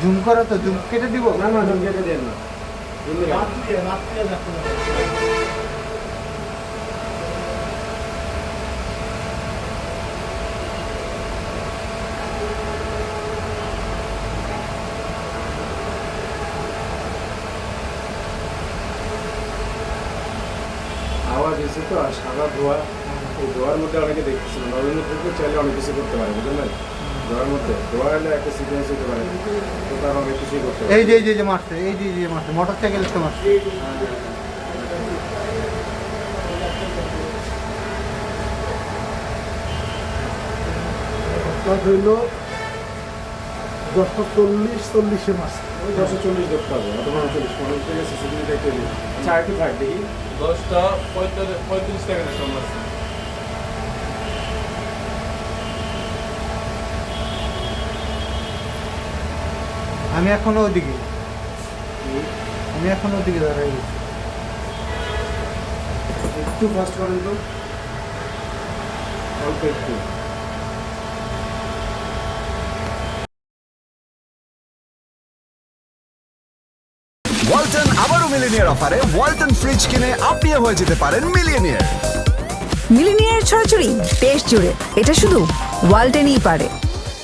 Zoom করা তো zoom কেটে দিব না না জুম কেটে দেন না আওয়াজ এসে তো আর সাদা ধোয়া এই ধোয়ার মধ্যে অনেকে দেখতেছিলাম নবীন থেকে চাইলে অনেক কিছু করতে পারে বুঝলেন ধোয়ার মধ্যে ধোয়া হলে একটা সিকোয়েন্স হতে পারে তো তার অনেক কিছুই করতে পারে এই যে মারছে এই যে মারছে মোটর সাইকেল তো মারছে হইল 10:40 মাস ওই 10:40 ধরতে হবে অথবা 40 থেকে সিসিটিভি দেখতে দিই আচ্ছা একটু থাক দেখি 10:35 সেকেন্ডের সময় আছে। আমি এখনো ওদিকে দাঁড়াই গেছি। একটু ফাস্ট করেন তো অল্প একটু ওয়ালটন আবারও মিলিনিয়ার অফারে ওয়ালটন ফ্রিজ কিনে আপনিও হয়ে যেতে পারেন মিলিয়নিয়ার। মিলিনিয়ার ছড়াছড়ি দেশ জুড়ে, এটা শুধু ওয়ালটেনই পারে।